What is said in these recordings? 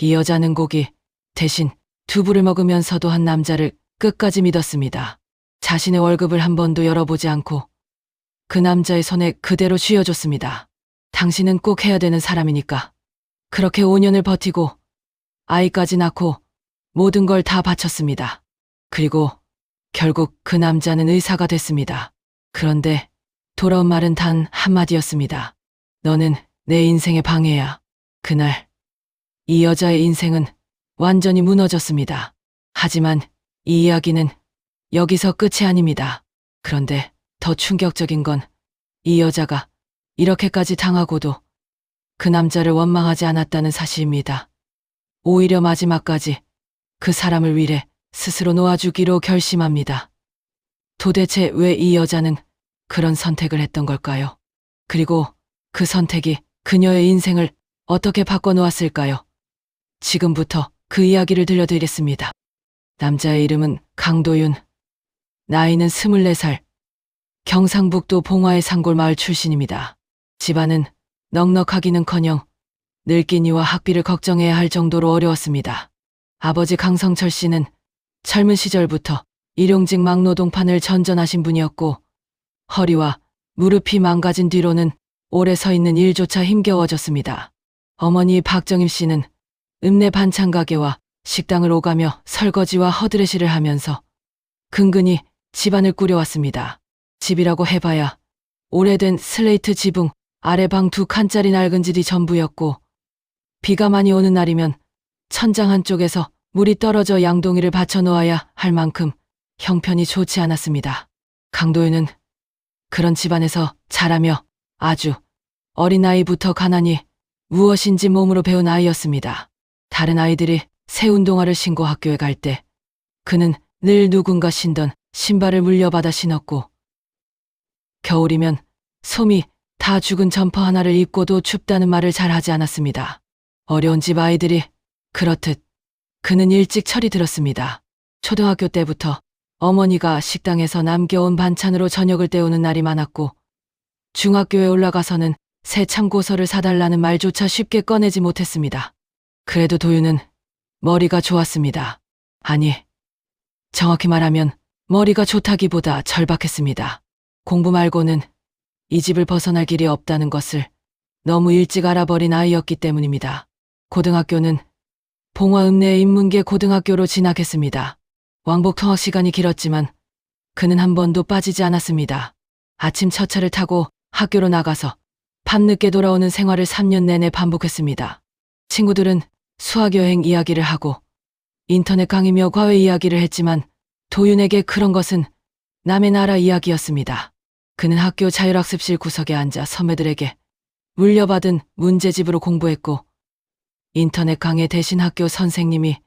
이 여자는 고기 대신 두부를 먹으면서도 한 남자를 끝까지 믿었습니다. 자신의 월급을 한 번도 열어보지 않고 그 남자의 손에 그대로 쥐어줬습니다. 당신은 꼭 해야 되는 사람이니까. 그렇게 5년을 버티고 아이까지 낳고 모든 걸 다 바쳤습니다. 그리고 결국 그 남자는 의사가 됐습니다. 그런데 돌아온 말은 단 한마디였습니다. 너는 내 인생의 방해야. 그날 이 여자의 인생은 완전히 무너졌습니다. 하지만 이 이야기는 여기서 끝이 아닙니다. 그런데 더 충격적인 건 이 여자가 이렇게까지 당하고도 그 남자를 원망하지 않았다는 사실입니다. 오히려 마지막까지 그 사람을 위해 스스로 놓아주기로 결심합니다. 도대체 왜 이 여자는 그런 선택을 했던 걸까요? 그리고 그 선택이 그녀의 인생을 어떻게 바꿔놓았을까요? 지금부터 그 이야기를 들려드리겠습니다. 남자의 이름은 강도윤, 나이는 24살, 경상북도 봉화의 산골마을 출신입니다. 집안은 넉넉하기는커녕 늙은이와 학비를 걱정해야 할 정도로 어려웠습니다. 아버지 강성철 씨는 젊은 시절부터 일용직 막노동판을 전전하신 분이었고 허리와 무릎이 망가진 뒤로는 오래 서 있는 일조차 힘겨워졌습니다. 어머니 박정임 씨는 읍내 반찬 가게와 식당을 오가며 설거지와 허드레시를 하면서 근근히 집안을 꾸려왔습니다. 집이라고 해봐야 오래된 슬레이트 지붕 아래 방 2칸짜리 낡은 집이 전부였고 비가 많이 오는 날이면 천장 한쪽에서 물이 떨어져 양동이를 받쳐놓아야 할 만큼 형편이 좋지 않았습니다. 강도윤은 그런 집안에서 자라며 아주 어린 나이부터 가난이 무엇인지 몸으로 배운 아이였습니다. 다른 아이들이 새 운동화를 신고 학교에 갈 때 그는 늘 누군가 신던 신발을 물려받아 신었고 겨울이면 솜이 다 죽은 점퍼 하나를 입고도 춥다는 말을 잘 하지 않았습니다. 어려운 집 아이들이 그렇듯 그는 일찍 철이 들었습니다. 초등학교 때부터 어머니가 식당에서 남겨온 반찬으로 저녁을 때우는 날이 많았고 중학교에 올라가서는 새 참고서를 사달라는 말조차 쉽게 꺼내지 못했습니다. 그래도 도윤은 머리가 좋았습니다. 아니, 정확히 말하면 머리가 좋다기보다 절박했습니다. 공부 말고는 이 집을 벗어날 길이 없다는 것을 너무 일찍 알아버린 아이였기 때문입니다. 고등학교는 봉화 읍내의 인문계 고등학교로 진학했습니다. 왕복 통학 시간이 길었지만 그는 한 번도 빠지지 않았습니다. 아침 첫 차를 타고 학교로 나가서 밤늦게 돌아오는 생활을 3년 내내 반복했습니다. 친구들은 수학여행 이야기를 하고 인터넷 강의며 과외 이야기를 했지만 도윤에게 그런 것은 남의 나라 이야기였습니다. 그는 학교 자율학습실 구석에 앉아 선배들에게 물려받은 문제집으로 공부했고 인터넷 강의 대신 학교 선생님이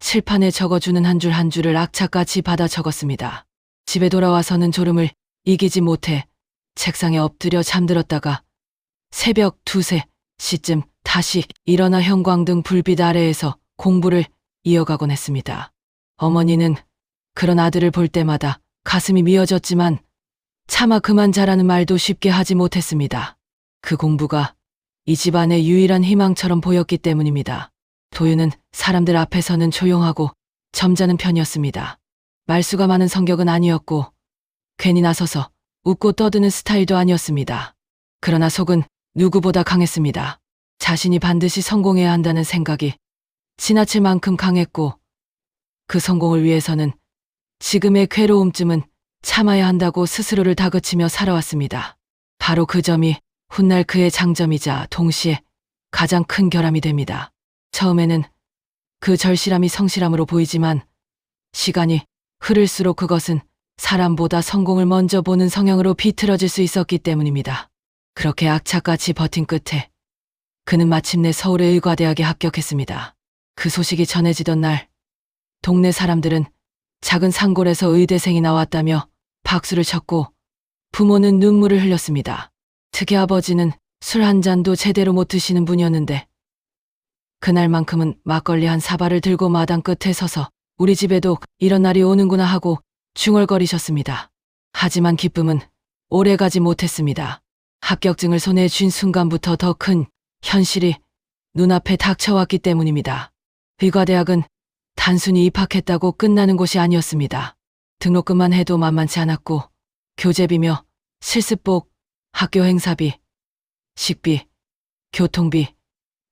칠판에 적어주는 한 줄 한 줄을 악착같이 받아 적었습니다. 집에 돌아와서는 졸음을 이기지 못해 책상에 엎드려 잠들었다가 새벽 2, 3시쯤 다시 일어나 형광등 불빛 아래에서 공부를 이어가곤 했습니다. 어머니는 그런 아들을 볼 때마다 가슴이 미어졌지만 차마 그만 자라는 말도 쉽게 하지 못했습니다. 그 공부가 이 집안의 유일한 희망처럼 보였기 때문입니다. 도윤은 사람들 앞에서는 조용하고 점잖은 편이었습니다. 말수가 많은 성격은 아니었고 괜히 나서서 웃고 떠드는 스타일도 아니었습니다. 그러나 속은 누구보다 강했습니다. 자신이 반드시 성공해야 한다는 생각이 지나칠 만큼 강했고 그 성공을 위해서는 지금의 괴로움쯤은 참아야 한다고 스스로를 다그치며 살아왔습니다. 바로 그 점이 훗날 그의 장점이자 동시에 가장 큰 결함이 됩니다. 처음에는 그 절실함이 성실함으로 보이지만 시간이 흐를수록 그것은 사람보다 성공을 먼저 보는 성향으로 비틀어질 수 있었기 때문입니다. 그렇게 악착같이 버틴 끝에 그는 마침내 서울의 의과대학에 합격했습니다. 그 소식이 전해지던 날 동네 사람들은 작은 산골에서 의대생이 나왔다며 박수를 쳤고 부모는 눈물을 흘렸습니다. 특히 아버지는 술 한 잔도 제대로 못 드시는 분이었는데 그날만큼은 막걸리 한 사발을 들고 마당 끝에 서서 우리 집에도 이런 날이 오는구나 하고 중얼거리셨습니다. 하지만 기쁨은 오래가지 못했습니다. 합격증을 손에 쥔 순간부터 더 큰 현실이 눈앞에 닥쳐왔기 때문입니다. 의과대학은 단순히 입학했다고 끝나는 곳이 아니었습니다. 등록금만 해도 만만치 않았고 교재비며 실습복, 학교 행사비, 식비, 교통비,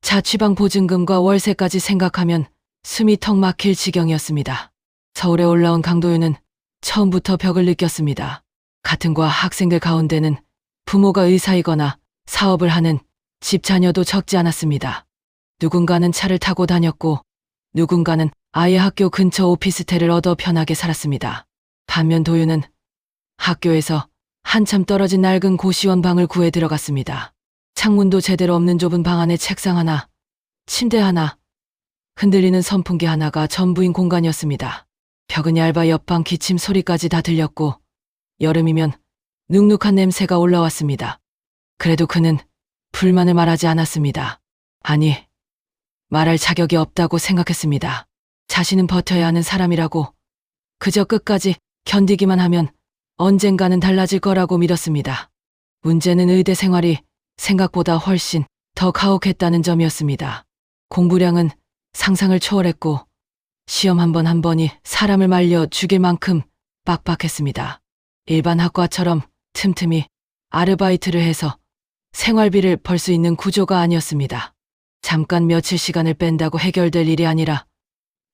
자취방 보증금과 월세까지 생각하면 숨이 턱 막힐 지경이었습니다. 서울에 올라온 강도윤은 처음부터 벽을 느꼈습니다. 같은 과 학생들 가운데는 부모가 의사이거나 사업을 하는 집 자녀도 적지 않았습니다. 누군가는 차를 타고 다녔고 누군가는 아예 학교 근처 오피스텔을 얻어 편하게 살았습니다. 반면 도윤은 학교에서 한참 떨어진 낡은 고시원 방을 구해 들어갔습니다. 창문도 제대로 없는 좁은 방 안에 책상 하나, 침대 하나, 흔들리는 선풍기 하나가 전부인 공간이었습니다. 벽은 얇아 옆방 기침 소리까지 다 들렸고 여름이면 눅눅한 냄새가 올라왔습니다. 그래도 그는 불만을 말하지 않았습니다. 아니, 말할 자격이 없다고 생각했습니다. 자신은 버텨야 하는 사람이라고 그저 끝까지 견디기만 하면 언젠가는 달라질 거라고 믿었습니다. 문제는 의대 생활이 생각보다 훨씬 더 가혹했다는 점이었습니다. 공부량은 상상을 초월했고 시험 한 번 한 번이 사람을 말려 죽일 만큼 빡빡했습니다. 일반 학과처럼 틈틈이 아르바이트를 해서 생활비를 벌 수 있는 구조가 아니었습니다. 잠깐 며칠 시간을 뺀다고 해결될 일이 아니라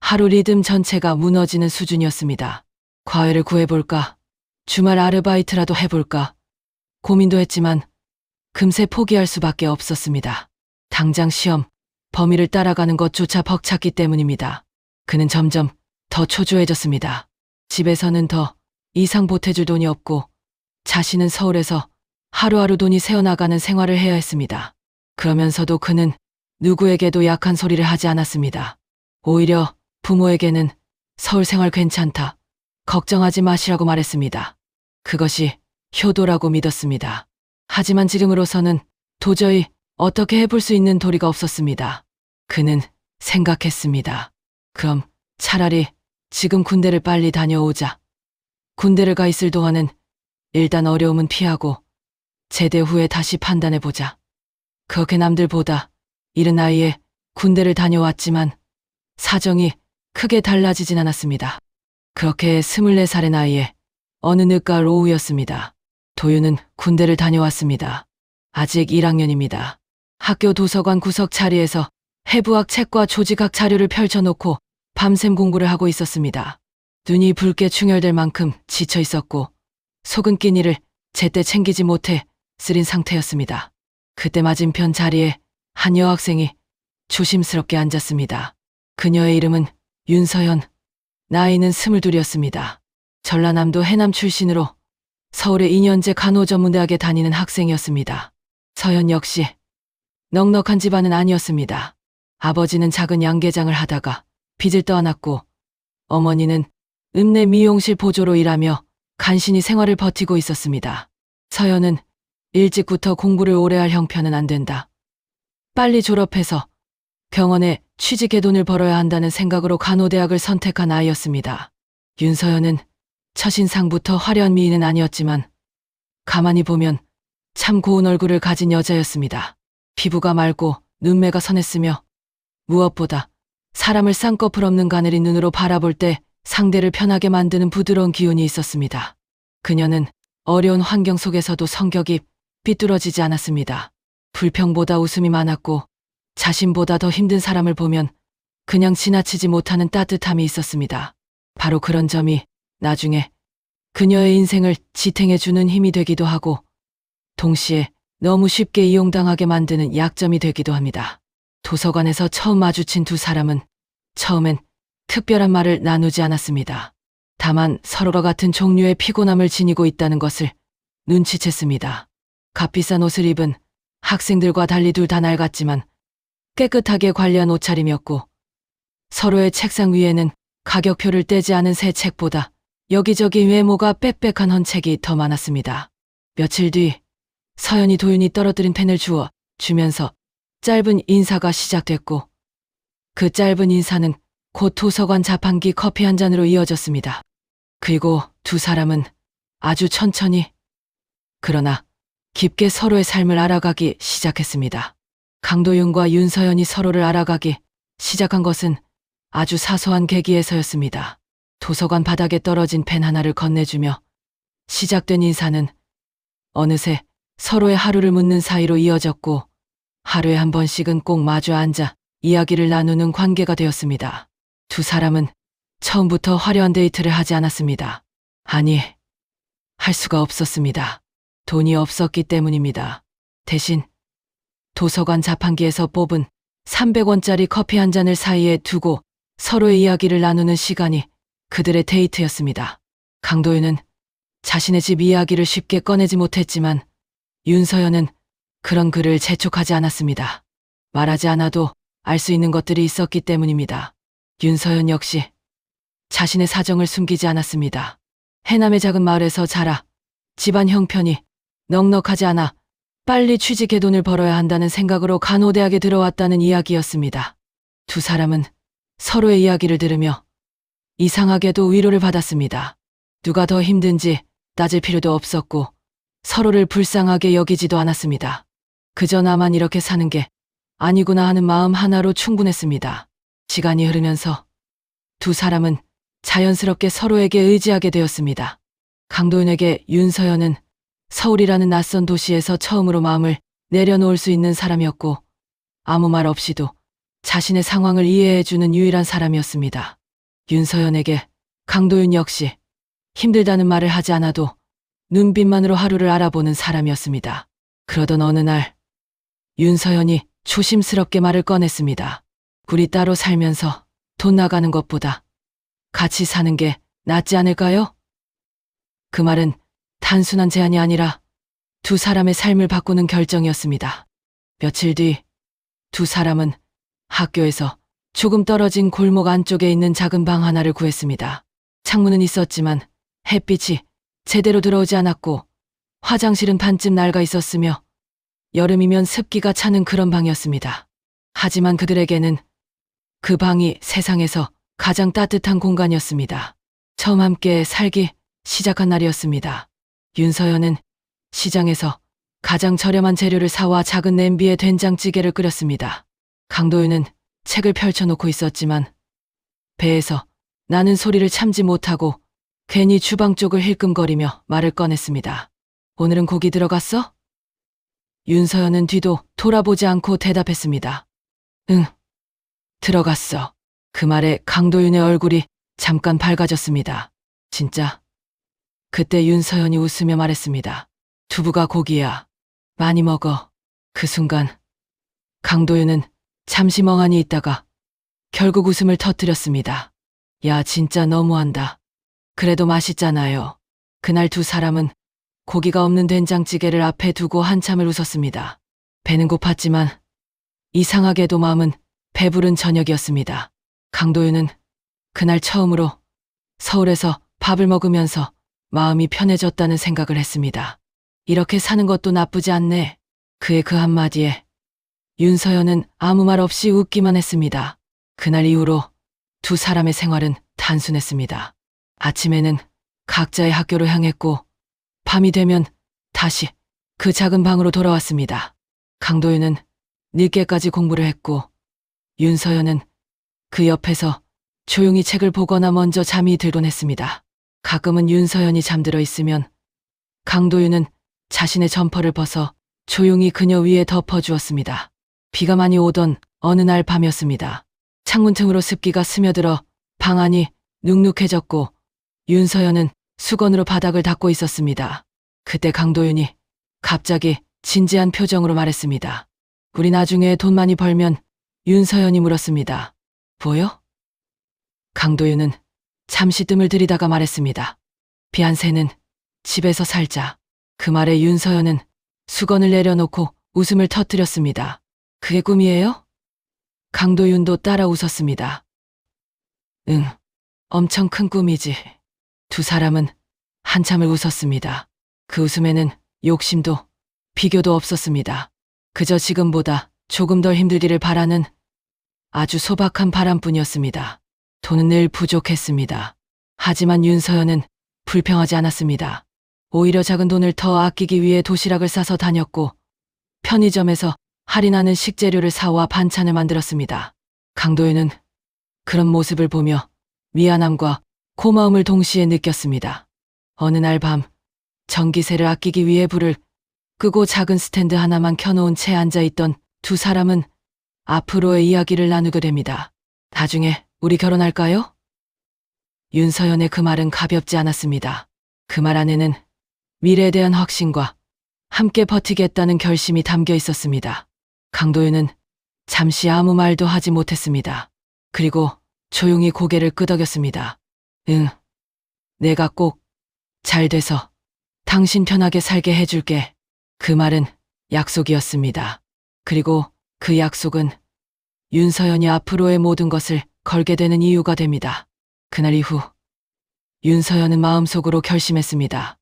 하루 리듬 전체가 무너지는 수준이었습니다. 과외를 구해볼까? 주말 아르바이트라도 해볼까? 고민도 했지만 금세 포기할 수밖에 없었습니다. 당장 시험, 범위를 따라가는 것조차 벅찼기 때문입니다. 그는 점점 더 초조해졌습니다. 집에서는 더 이상 보태줄 돈이 없고 자신은 서울에서 하루하루 돈이 새어나가는 생활을 해야 했습니다. 그러면서도 그는 누구에게도 약한 소리를 하지 않았습니다. 오히려 부모에게는 서울 생활 괜찮다, 걱정하지 마시라고 말했습니다. 그것이 효도라고 믿었습니다. 하지만 지금으로서는 도저히 어떻게 해볼 수 있는 도리가 없었습니다. 그는 생각했습니다. 그럼 차라리 지금 군대를 빨리 다녀오자. 군대를 가 있을 동안은 일단 어려움은 피하고 제대 후에 다시 판단해보자. 그렇게 남들보다 이른 나이에 군대를 다녀왔지만 사정이 크게 달라지진 않았습니다. 그렇게 24살의 나이에 어느 늦가을 오후였습니다. 도윤은 군대를 다녀왔습니다. 아직 1학년입니다. 학교 도서관 구석 자리에서 해부학 책과 조직학 자료를 펼쳐놓고 밤샘 공부를 하고 있었습니다. 눈이 붉게 충혈될 만큼 지쳐 있었고 속은 끼니를 제때 챙기지 못해 쓰린 상태였습니다. 그때 맞은편 자리에 한 여학생이 조심스럽게 앉았습니다. 그녀의 이름은 윤서연, 나이는 22이었습니다. 전라남도 해남 출신으로 서울의 2년제 간호전문대학에 다니는 학생이었습니다. 서연 역시 넉넉한 집안은 아니었습니다. 아버지는 작은 양계장을 하다가 빚을 떠안았고 어머니는 읍내 미용실 보조로 일하며 간신히 생활을 버티고 있었습니다. 서연은 일찍부터 공부를 오래 할 형편은 안 된다. 빨리 졸업해서 병원에 취직해 돈을 벌어야 한다는 생각으로 간호대학을 선택한 아이였습니다. 윤서연은 첫인상부터 화려한 미인은 아니었지만 가만히 보면 참 고운 얼굴을 가진 여자였습니다. 피부가 맑고 눈매가 선했으며 무엇보다 사람을 쌍꺼풀 없는 가늘인 눈으로 바라볼 때 상대를 편하게 만드는 부드러운 기운이 있었습니다. 그녀는 어려운 환경 속에서도 성격이 삐뚤어지지 않았습니다. 불평보다 웃음이 많았고 자신보다 더 힘든 사람을 보면 그냥 지나치지 못하는 따뜻함이 있었습니다. 바로 그런 점이 나중에 그녀의 인생을 지탱해주는 힘이 되기도 하고 동시에 너무 쉽게 이용당하게 만드는 약점이 되기도 합니다. 도서관에서 처음 마주친 두 사람은 처음엔 특별한 말을 나누지 않았습니다. 다만 서로가 같은 종류의 피곤함을 지니고 있다는 것을 눈치챘습니다. 값비싼 옷을 입은 학생들과 달리 둘 다 낡았지만 깨끗하게 관리한 옷차림이었고 서로의 책상 위에는 가격표를 떼지 않은 새 책보다 여기저기 외모가 빽빽한 헌책이 더 많았습니다. 며칠 뒤 서연이 도윤이 떨어뜨린 펜을 주어 주면서 짧은 인사가 시작됐고 그 짧은 인사는 곧 도서관 자판기 커피 한 잔으로 이어졌습니다. 그리고 두 사람은 아주 천천히 그러나 깊게 서로의 삶을 알아가기 시작했습니다. 강도윤과 윤서연이 서로를 알아가기 시작한 것은 아주 사소한 계기에서였습니다. 도서관 바닥에 떨어진 펜 하나를 건네주며 시작된 인사는 어느새 서로의 하루를 묻는 사이로 이어졌고 하루에 한 번씩은 꼭 마주 앉아 이야기를 나누는 관계가 되었습니다. 두 사람은 처음부터 화려한 데이트를 하지 않았습니다. 아니, 할 수가 없었습니다. 돈이 없었기 때문입니다. 대신 도서관 자판기에서 뽑은 300원짜리 커피 한 잔을 사이에 두고 서로의 이야기를 나누는 시간이 그들의 데이트였습니다. 강도윤은 자신의 집 이야기를 쉽게 꺼내지 못했지만 윤서연은 그런 그를 재촉하지 않았습니다. 말하지 않아도 알 수 있는 것들이 있었기 때문입니다. 윤서연 역시 자신의 사정을 숨기지 않았습니다. 해남의 작은 마을에서 자라 집안 형편이 넉넉하지 않아 빨리 취직해 돈을 벌어야 한다는 생각으로 간호대학에 들어왔다는 이야기였습니다. 두 사람은 서로의 이야기를 들으며 이상하게도 위로를 받았습니다. 누가 더 힘든지 따질 필요도 없었고 서로를 불쌍하게 여기지도 않았습니다. 그저 나만 이렇게 사는 게 아니구나 하는 마음 하나로 충분했습니다. 시간이 흐르면서 두 사람은 자연스럽게 서로에게 의지하게 되었습니다. 강도윤에게 윤서연은 서울이라는 낯선 도시에서 처음으로 마음을 내려놓을 수 있는 사람이었고 아무 말 없이도 자신의 상황을 이해해주는 유일한 사람이었습니다. 윤서연에게 강도윤 역시 힘들다는 말을 하지 않아도 눈빛만으로 하루를 알아보는 사람이었습니다. 그러던 어느 날 윤서연이 조심스럽게 말을 꺼냈습니다. 우리 따로 살면서 돈 나가는 것보다 같이 사는 게 낫지 않을까요? 그 말은 단순한 제안이 아니라 두 사람의 삶을 바꾸는 결정이었습니다. 며칠 뒤 두 사람은 학교에서 조금 떨어진 골목 안쪽에 있는 작은 방 하나를 구했습니다. 창문은 있었지만 햇빛이 제대로 들어오지 않았고 화장실은 반쯤 낡아 있었으며 여름이면 습기가 차는 그런 방이었습니다. 하지만 그들에게는 그 방이 세상에서 가장 따뜻한 공간이었습니다. 처음 함께 살기 시작한 날이었습니다. 윤서연은 시장에서 가장 저렴한 재료를 사와 작은 냄비에 된장찌개를 끓였습니다. 강도윤은 책을 펼쳐놓고 있었지만 배에서 나는 소리를 참지 못하고 괜히 주방 쪽을 힐끔거리며 말을 꺼냈습니다. 오늘은 고기 들어갔어? 윤서연은 뒤도 돌아보지 않고 대답했습니다. 응, 들어갔어. 그 말에 강도윤의 얼굴이 잠깐 밝아졌습니다. 진짜? 그때 윤서연이 웃으며 말했습니다. 두부가 고기야. 많이 먹어. 그 순간 강도윤은 잠시 멍하니 있다가 결국 웃음을 터뜨렸습니다. 야, 진짜 너무한다. 그래도 맛있잖아요. 그날 두 사람은 고기가 없는 된장찌개를 앞에 두고 한참을 웃었습니다. 배는 고팠지만 이상하게도 마음은 배부른 저녁이었습니다. 강도윤은 그날 처음으로 서울에서 밥을 먹으면서 마음이 편해졌다는 생각을 했습니다. 이렇게 사는 것도 나쁘지 않네. 그의 그 한마디에 윤서연은 아무 말 없이 웃기만 했습니다. 그날 이후로 두 사람의 생활은 단순했습니다. 아침에는 각자의 학교로 향했고 밤이 되면 다시 그 작은 방으로 돌아왔습니다. 강도윤은 늦게까지 공부를 했고 윤서연은 그 옆에서 조용히 책을 보거나 먼저 잠이 들곤 했습니다. 가끔은 윤서연이 잠들어 있으면 강도윤은 자신의 점퍼를 벗어 조용히 그녀 위에 덮어주었습니다. 비가 많이 오던 어느 날 밤이었습니다. 창문 틈으로 습기가 스며들어 방 안이 눅눅해졌고 윤서연은 수건으로 바닥을 닦고 있었습니다. 그때 강도윤이 갑자기 진지한 표정으로 말했습니다. 우리 나중에 돈 많이 벌면 윤서연이 물었습니다. 보여? 강도윤은 잠시 뜸을 들이다가 말했습니다. 비안새는 집에서 살자. 그 말에 윤서연은 수건을 내려놓고 웃음을 터뜨렸습니다. 그게 꿈이에요? 강도윤도 따라 웃었습니다. 응, 엄청 큰 꿈이지. 두 사람은 한참을 웃었습니다. 그 웃음에는 욕심도 비교도 없었습니다. 그저 지금보다 조금 덜 힘들기를 바라는 아주 소박한 바람뿐이었습니다. 돈은 늘 부족했습니다. 하지만 윤서연은 불평하지 않았습니다. 오히려 작은 돈을 더 아끼기 위해 도시락을 싸서 다녔고 편의점에서 할인하는 식재료를 사와 반찬을 만들었습니다. 강도윤은 그런 모습을 보며 미안함과 고마움을 동시에 느꼈습니다. 어느 날 밤 전기세를 아끼기 위해 불을 끄고 작은 스탠드 하나만 켜놓은 채 앉아있던 두 사람은 앞으로의 이야기를 나누게 됩니다. 나중에 우리 결혼할까요? 윤서연의 그 말은 가볍지 않았습니다. 그 말 안에는 미래에 대한 확신과 함께 버티겠다는 결심이 담겨 있었습니다. 강도윤은 잠시 아무 말도 하지 못했습니다. 그리고 조용히 고개를 끄덕였습니다. 응, 내가 꼭 잘 돼서 당신 편하게 살게 해줄게. 그 말은 약속이었습니다. 그리고 그 약속은 윤서연이 앞으로의 모든 것을 걸게 되는 이유가 됩니다. 그날 이후 윤서연은 마음속으로 결심했습니다.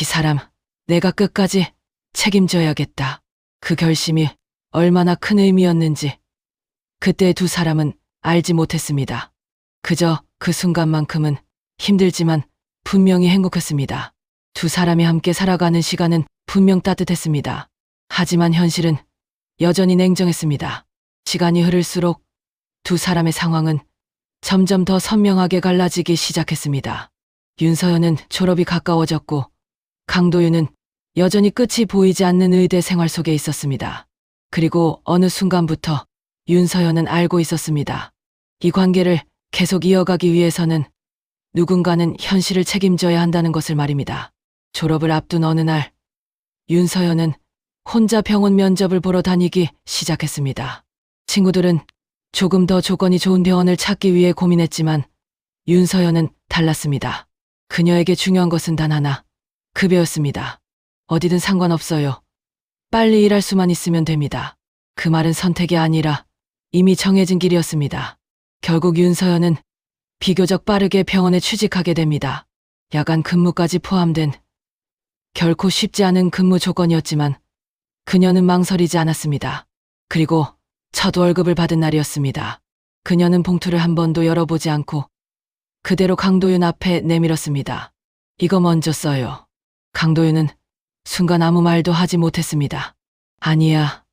이 사람 내가 끝까지 책임져야겠다. 그 결심이 얼마나 큰 의미였는지 그때 두 사람은 알지 못했습니다. 그저 그 순간만큼은 힘들지만 분명히 행복했습니다. 두 사람이 함께 살아가는 시간은 분명 따뜻했습니다. 하지만 현실은 여전히 냉정했습니다. 시간이 흐를수록 두 사람의 상황은 점점 더 선명하게 갈라지기 시작했습니다. 윤서연은 졸업이 가까워졌고 강도윤은 여전히 끝이 보이지 않는 의대 생활 속에 있었습니다. 그리고 어느 순간부터 윤서연은 알고 있었습니다. 이 관계를 계속 이어가기 위해서는 누군가는 현실을 책임져야 한다는 것을 말입니다. 졸업을 앞둔 어느 날 윤서연은 혼자 병원 면접을 보러 다니기 시작했습니다. 친구들은 조금 더 조건이 좋은 병원을 찾기 위해 고민했지만 윤서연은 달랐습니다. 그녀에게 중요한 것은 단 하나, 급여였습니다. 어디든 상관없어요. 빨리 일할 수만 있으면 됩니다. 그 말은 선택이 아니라 이미 정해진 길이었습니다. 결국 윤서연은 비교적 빠르게 병원에 취직하게 됩니다. 야간 근무까지 포함된 결코 쉽지 않은 근무 조건이었지만 그녀는 망설이지 않았습니다. 그리고 첫 월급을 받은 날이었습니다. 그녀는 봉투를 한 번도 열어보지 않고 그대로 강도윤 앞에 내밀었습니다. 이거 먼저 써요. 강도윤은 순간 아무 말도 하지 못했습니다. 아니야,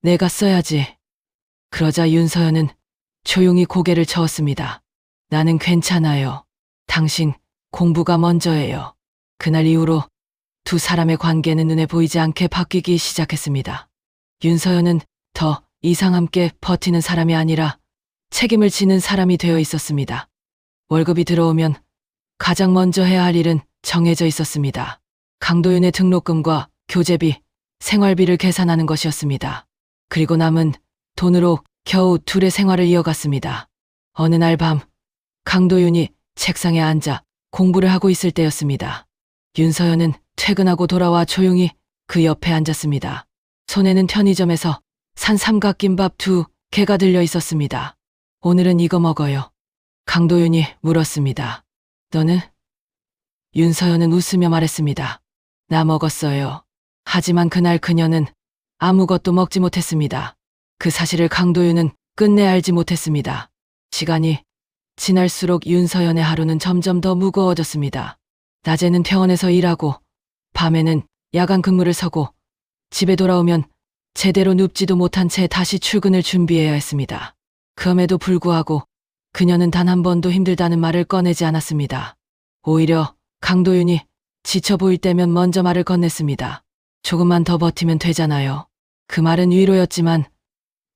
내가 써야지. 그러자 윤서연은 조용히 고개를 저었습니다. 나는 괜찮아요. 당신 공부가 먼저예요. 그날 이후로 두 사람의 관계는 눈에 보이지 않게 바뀌기 시작했습니다. 윤서연은 더 이상 함께 버티는 사람이 아니라 책임을 지는 사람이 되어 있었습니다. 월급이 들어오면 가장 먼저 해야 할 일은 정해져 있었습니다. 강도윤의 등록금과 교재비, 생활비를 계산하는 것이었습니다. 그리고 남은 돈으로 겨우 둘의 생활을 이어갔습니다. 어느 날 밤 강도윤이 책상에 앉아 공부를 하고 있을 때였습니다. 윤서연은 퇴근하고 돌아와 조용히 그 옆에 앉았습니다. 손에는 편의점에서 산 삼각김밥 2개가 들려 있었습니다. 오늘은 이거 먹어요. 강도윤이 물었습니다. 너는? 윤서연은 웃으며 말했습니다. 나 먹었어요. 하지만 그날 그녀는 아무것도 먹지 못했습니다. 그 사실을 강도윤은 끝내 알지 못했습니다. 시간이 지날수록 윤서연의 하루는 점점 더 무거워졌습니다. 낮에는 병원에서 일하고 밤에는 야간 근무를 서고 집에 돌아오면 제대로 눕지도 못한 채 다시 출근을 준비해야 했습니다. 그럼에도 불구하고 그녀는 단 한 번도 힘들다는 말을 꺼내지 않았습니다. 오히려 강도윤이 지쳐 보일 때면 먼저 말을 건넸습니다. 조금만 더 버티면 되잖아요. 그 말은 위로였지만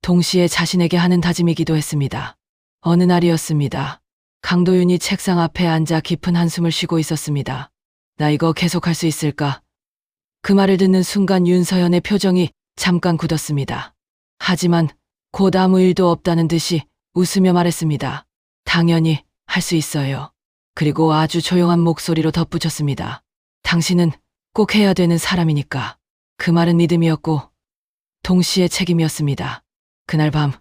동시에 자신에게 하는 다짐이기도 했습니다. 어느 날이었습니다. 강도윤이 책상 앞에 앉아 깊은 한숨을 쉬고 있었습니다. 나 이거 계속할 수 있을까? 그 말을 듣는 순간 윤서연의 표정이 잠깐 굳었습니다. 하지만 곧 아무 일도 없다는 듯이 웃으며 말했습니다. 당연히 할 수 있어요. 그리고 아주 조용한 목소리로 덧붙였습니다. 당신은 꼭 해야 되는 사람이니까. 그 말은 믿음이었고 동시에 책임이었습니다. 그날 밤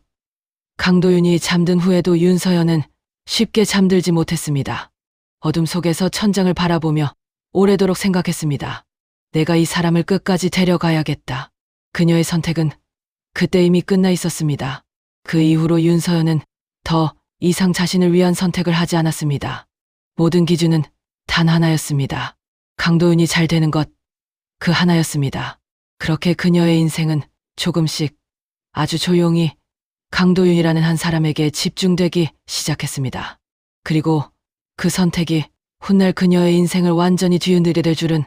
강도윤이 잠든 후에도 윤서연은 쉽게 잠들지 못했습니다. 어둠 속에서 천장을 바라보며 오래도록 생각했습니다. 내가 이 사람을 끝까지 데려가야겠다. 그녀의 선택은 그때 이미 끝나 있었습니다. 그 이후로 윤서연은 더 이상 자신을 위한 선택을 하지 않았습니다. 모든 기준은 단 하나였습니다. 강도윤이 잘 되는 것, 그 하나였습니다. 그렇게 그녀의 인생은 조금씩 아주 조용히 강도윤이라는 한 사람에게 집중되기 시작했습니다. 그리고 그 선택이 훗날 그녀의 인생을 완전히 뒤흔들게 될 줄은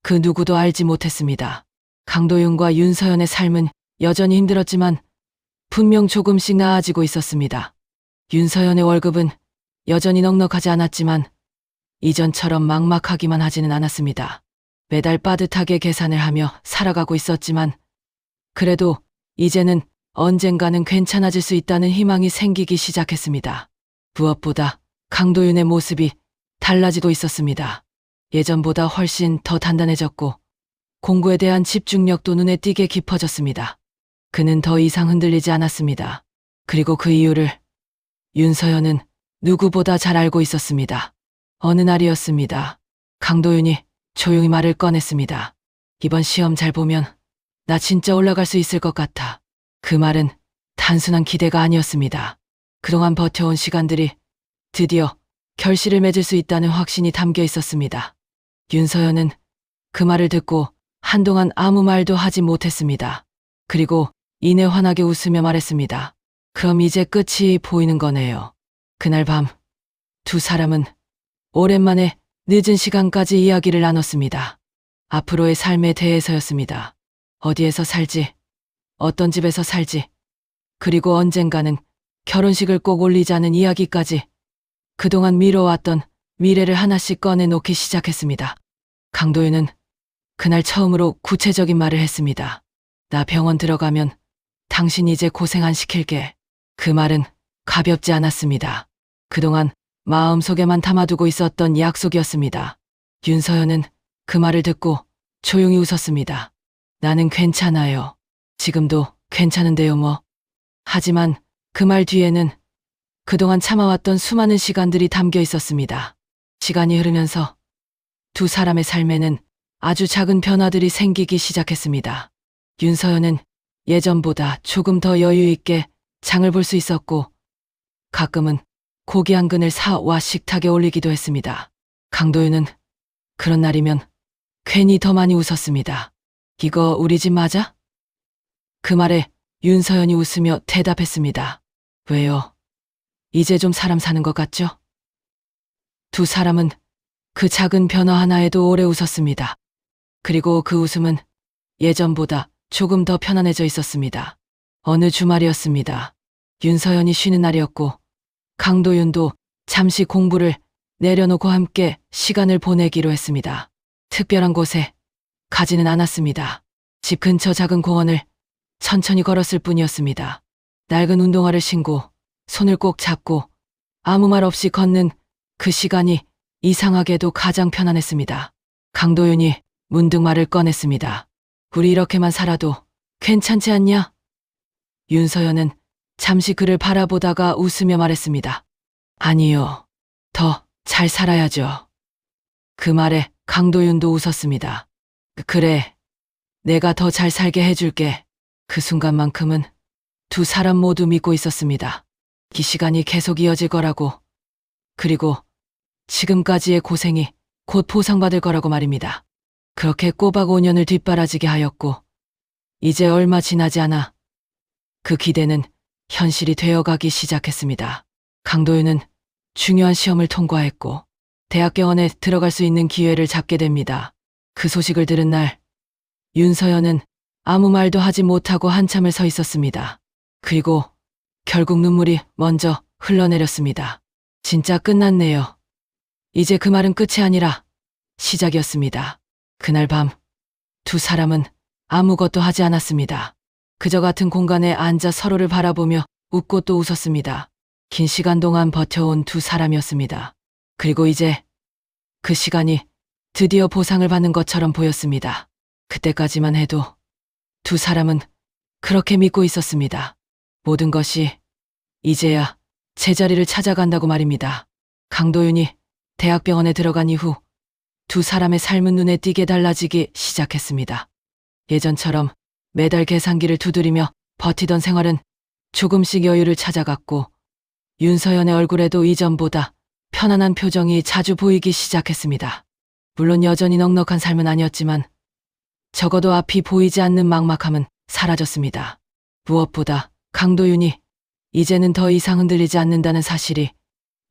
그 누구도 알지 못했습니다. 강도윤과 윤서연의 삶은 여전히 힘들었지만 분명 조금씩 나아지고 있었습니다. 윤서연의 월급은 여전히 넉넉하지 않았지만 이전처럼 막막하기만 하지는 않았습니다. 매달 빠듯하게 계산을 하며 살아가고 있었지만 그래도 이제는 언젠가는 괜찮아질 수 있다는 희망이 생기기 시작했습니다. 무엇보다 강도윤의 모습이 달라지고 있었습니다. 예전보다 훨씬 더 단단해졌고 공부에 대한 집중력도 눈에 띄게 깊어졌습니다. 그는 더 이상 흔들리지 않았습니다. 그리고 그 이유를 윤서연은 누구보다 잘 알고 있었습니다. 어느 날이었습니다. 강도윤이 조용히 말을 꺼냈습니다. 이번 시험 잘 보면 나 진짜 올라갈 수 있을 것 같아. 그 말은 단순한 기대가 아니었습니다. 그동안 버텨온 시간들이 드디어 결실을 맺을 수 있다는 확신이 담겨 있었습니다. 윤서연은 그 말을 듣고 한동안 아무 말도 하지 못했습니다. 그리고 이내 환하게 웃으며 말했습니다. 그럼 이제 끝이 보이는 거네요. 그날 밤 두 사람은 오랜만에 늦은 시간까지 이야기를 나눴습니다. 앞으로의 삶에 대해서였습니다. 어디에서 살지, 어떤 집에서 살지, 그리고 언젠가는 결혼식을 꼭 올리자는 이야기까지 그동안 미뤄왔던 미래를 하나씩 꺼내놓기 시작했습니다. 강도윤은 그날 처음으로 구체적인 말을 했습니다. 나 병원 들어가면 당신 이제 고생 안 시킬게. 그 말은 가볍지 않았습니다. 그동안 마음속에만 담아두고 있었던 약속이었습니다. 윤서연은 그 말을 듣고 조용히 웃었습니다. 나는 괜찮아요. 지금도 괜찮은데요 뭐. 하지만 그 말 뒤에는 그동안 참아왔던 수많은 시간들이 담겨 있었습니다. 시간이 흐르면서 두 사람의 삶에는 아주 작은 변화들이 생기기 시작했습니다. 윤서연은 예전보다 조금 더 여유 있게 장을 볼 수 있었고 가끔은 고기 한 근을 사와 식탁에 올리기도 했습니다. 강도윤은 그런 날이면 괜히 더 많이 웃었습니다. 이거 우리 집 맞아? 그 말에 윤서연이 웃으며 대답했습니다. 왜요? 이제 좀 사람 사는 것 같죠? 두 사람은 그 작은 변화 하나에도 오래 웃었습니다. 그리고 그 웃음은 예전보다 조금 더 편안해져 있었습니다. 어느 주말이었습니다. 윤서연이 쉬는 날이었고 강도윤도 잠시 공부를 내려놓고 함께 시간을 보내기로 했습니다. 특별한 곳에 가지는 않았습니다. 집 근처 작은 공원을 천천히 걸었을 뿐이었습니다. 낡은 운동화를 신고 손을 꼭 잡고 아무 말 없이 걷는 그 시간이 이상하게도 가장 편안했습니다. 강도윤이 문득 말을 꺼냈습니다. 우리 이렇게만 살아도 괜찮지 않냐? 윤서연은 잠시 그를 바라보다가 웃으며 말했습니다. 아니요. 더 잘 살아야죠. 그 말에 강도윤도 웃었습니다. 그래. 내가 더 잘 살게 해줄게. 그 순간만큼은 두 사람 모두 믿고 있었습니다. 이 시간이 계속 이어질 거라고. 그리고 지금까지의 고생이 곧 보상받을 거라고 말입니다. 그렇게 꼬박 5년을 뒷바라지게 하였고 이제 얼마 지나지 않아 그 기대는 현실이 되어가기 시작했습니다. 강도윤은 중요한 시험을 통과했고 대학병원에 들어갈 수 있는 기회를 잡게 됩니다. 그 소식을 들은 날 윤서연은 아무 말도 하지 못하고 한참을 서 있었습니다. 그리고 결국 눈물이 먼저 흘러내렸습니다. 진짜 끝났네요. 이제 그 말은 끝이 아니라 시작이었습니다. 그날 밤 두 사람은 아무것도 하지 않았습니다. 그저 같은 공간에 앉아 서로를 바라보며 웃고 또 웃었습니다. 긴 시간 동안 버텨온 두 사람이었습니다. 그리고 이제 그 시간이 드디어 보상을 받는 것처럼 보였습니다. 그때까지만 해도 두 사람은 그렇게 믿고 있었습니다. 모든 것이 이제야 제자리를 찾아간다고 말입니다. 강도윤이 대학병원에 들어간 이후 두 사람의 삶은 눈에 띄게 달라지기 시작했습니다. 예전처럼 매달 계산기를 두드리며 버티던 생활은 조금씩 여유를 찾아갔고 윤서연의 얼굴에도 이전보다 편안한 표정이 자주 보이기 시작했습니다. 물론 여전히 넉넉한 삶은 아니었지만 적어도 앞이 보이지 않는 막막함은 사라졌습니다. 무엇보다 강도윤이 이제는 더 이상 흔들리지 않는다는 사실이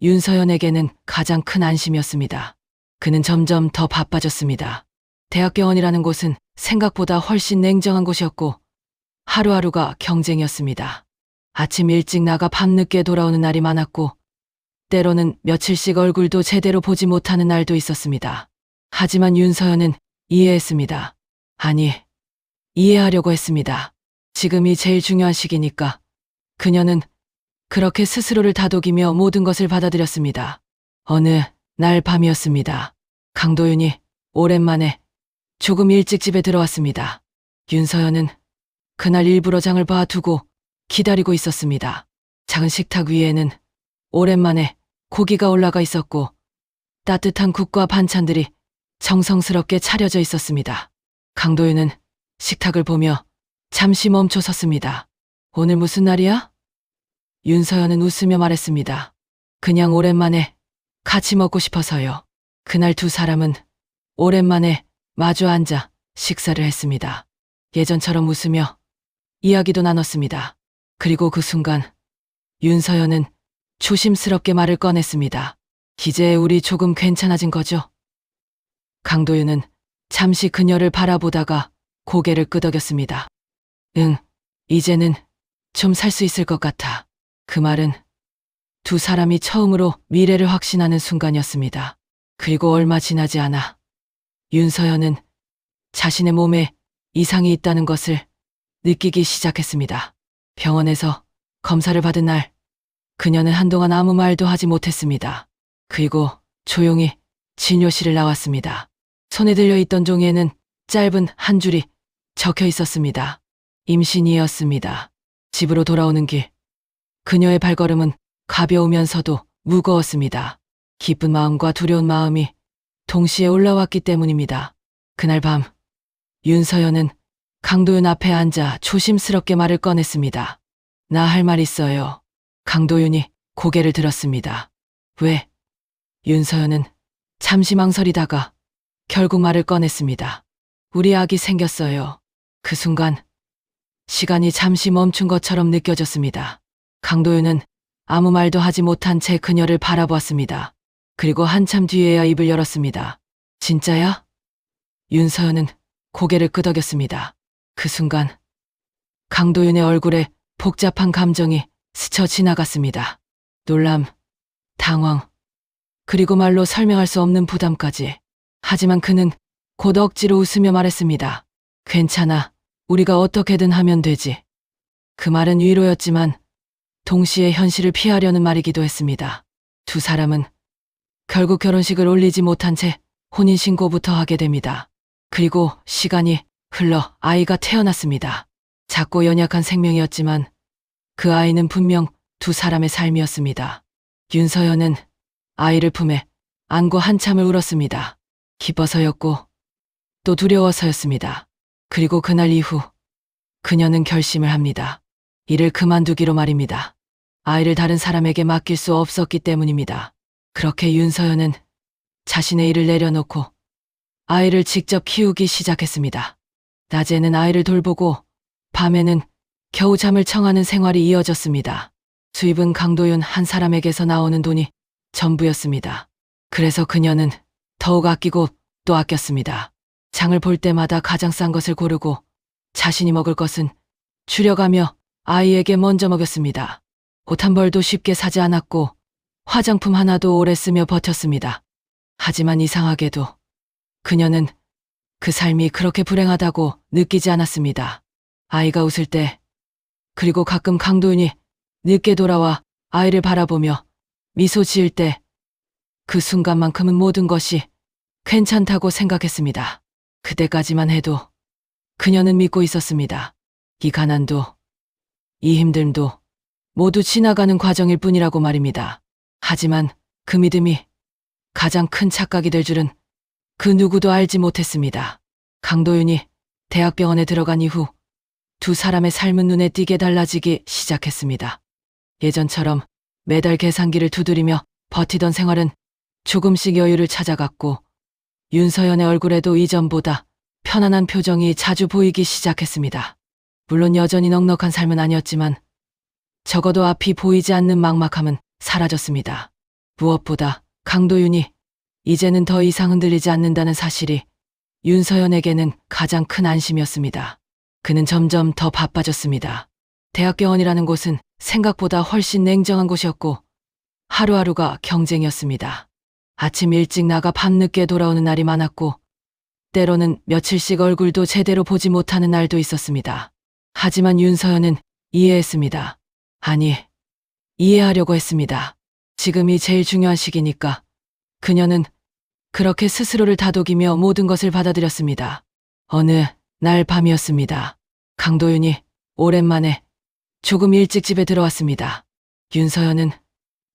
윤서연에게는 가장 큰 안심이었습니다. 그는 점점 더 바빠졌습니다. 대학병원이라는 곳은 생각보다 훨씬 냉정한 곳이었고 하루하루가 경쟁이었습니다. 아침 일찍 나가 밤늦게 돌아오는 날이 많았고 때로는 며칠씩 얼굴도 제대로 보지 못하는 날도 있었습니다. 하지만 윤서연은 이해했습니다. 아니, 이해하려고 했습니다. 지금이 제일 중요한 시기니까. 그녀는 그렇게 스스로를 다독이며 모든 것을 받아들였습니다. 어느 날 밤이었습니다. 강도윤이 오랜만에 조금 일찍 집에 들어왔습니다. 윤서연은 그날 일부러 장을 봐두고 기다리고 있었습니다. 작은 식탁 위에는 오랜만에 고기가 올라가 있었고 따뜻한 국과 반찬들이 정성스럽게 차려져 있었습니다. 강도윤은 식탁을 보며 잠시 멈춰 섰습니다. 오늘 무슨 날이야? 윤서연은 웃으며 말했습니다. 그냥 오랜만에 같이 먹고 싶어서요. 그날 두 사람은 오랜만에 마주 앉아 식사를 했습니다. 예전처럼 웃으며 이야기도 나눴습니다. 그리고 그 순간 윤서연은 조심스럽게 말을 꺼냈습니다. 이제 우리 조금 괜찮아진 거죠? 강도윤은 잠시 그녀를 바라보다가 고개를 끄덕였습니다. 응, 이제는 좀 살 수 있을 것 같아. 그 말은 두 사람이 처음으로 미래를 확신하는 순간이었습니다. 그리고 얼마 지나지 않아 윤서연은 자신의 몸에 이상이 있다는 것을 느끼기 시작했습니다. 병원에서 검사를 받은 날, 그녀는 한동안 아무 말도 하지 못했습니다. 그리고 조용히 진료실을 나왔습니다. 손에 들려있던 종이에는 짧은 한 줄이 적혀 있었습니다. 임신이었습니다. 집으로 돌아오는 길, 그녀의 발걸음은 가벼우면서도 무거웠습니다. 기쁜 마음과 두려운 마음이 동시에 올라왔기 때문입니다. 그날 밤, 윤서연은 강도윤 앞에 앉아 조심스럽게 말을 꺼냈습니다. 나 할 말 있어요. 강도윤이 고개를 들었습니다. 왜? 윤서연은 잠시 망설이다가 결국 말을 꺼냈습니다. 우리 아기 생겼어요. 그 순간 시간이 잠시 멈춘 것처럼 느껴졌습니다. 강도윤은 아무 말도 하지 못한 채 그녀를 바라보았습니다. 그리고 한참 뒤에야 입을 열었습니다. 진짜야? 윤서연은 고개를 끄덕였습니다. 그 순간 강도윤의 얼굴에 복잡한 감정이 스쳐 지나갔습니다. 놀람, 당황, 그리고 말로 설명할 수 없는 부담까지. 하지만 그는 곧 억지로 웃으며 말했습니다. 괜찮아. 우리가 어떻게든 하면 되지. 그 말은 위로였지만 동시에 현실을 피하려는 말이기도 했습니다. 두 사람은 결국 결혼식을 올리지 못한 채 혼인신고부터 하게 됩니다. 그리고 시간이 흘러 아이가 태어났습니다. 작고 연약한 생명이었지만 그 아이는 분명 두 사람의 삶이었습니다. 윤서연은 아이를 품에 안고 한참을 울었습니다. 기뻐서였고 또 두려워서였습니다. 그리고 그날 이후 그녀는 결심을 합니다. 일을 그만두기로 말입니다. 아이를 다른 사람에게 맡길 수 없었기 때문입니다. 그렇게 윤서연은 자신의 일을 내려놓고 아이를 직접 키우기 시작했습니다. 낮에는 아이를 돌보고 밤에는 겨우 잠을 청하는 생활이 이어졌습니다. 수입은 강도윤 한 사람에게서 나오는 돈이 전부였습니다. 그래서 그녀는 더욱 아끼고 또 아꼈습니다. 장을 볼 때마다 가장 싼 것을 고르고 자신이 먹을 것은 줄여가며 아이에게 먼저 먹였습니다. 옷 한 벌도 쉽게 사지 않았고 화장품 하나도 오래 쓰며 버텼습니다. 하지만 이상하게도 그녀는 그 삶이 그렇게 불행하다고 느끼지 않았습니다. 아이가 웃을 때, 그리고 가끔 강도윤이 늦게 돌아와 아이를 바라보며 미소 지을 때, 그 순간만큼은 모든 것이 괜찮다고 생각했습니다. 그때까지만 해도 그녀는 믿고 있었습니다. 이 가난도, 이 힘듦도 모두 지나가는 과정일 뿐이라고 말입니다. 하지만 그 믿음이 가장 큰 착각이 될 줄은 그 누구도 알지 못했습니다. 강도윤이 대학병원에 들어간 이후 두 사람의 삶은 눈에 띄게 달라지기 시작했습니다. 예전처럼 매달 계산기를 두드리며 버티던 생활은 조금씩 여유를 찾아갔고 윤서연의 얼굴에도 이전보다 편안한 표정이 자주 보이기 시작했습니다. 물론 여전히 넉넉한 삶은 아니었지만 적어도 앞이 보이지 않는 막막함은 사라졌습니다. 무엇보다 강도윤이 이제는 더 이상 흔들리지 않는다는 사실이 윤서연에게는 가장 큰 안심이었습니다. 그는 점점 더 바빠졌습니다. 대학병원이라는 곳은 생각보다 훨씬 냉정한 곳이었고 하루하루가 경쟁이었습니다. 아침 일찍 나가 밤늦게 돌아오는 날이 많았고 때로는 며칠씩 얼굴도 제대로 보지 못하는 날도 있었습니다. 하지만 윤서연은 이해했습니다. 아니, 이해하려고 했습니다. 지금이 제일 중요한 시기니까. 그녀는 그렇게 스스로를 다독이며 모든 것을 받아들였습니다. 어느 날 밤이었습니다. 강도윤이 오랜만에 조금 일찍 집에 들어왔습니다. 윤서연은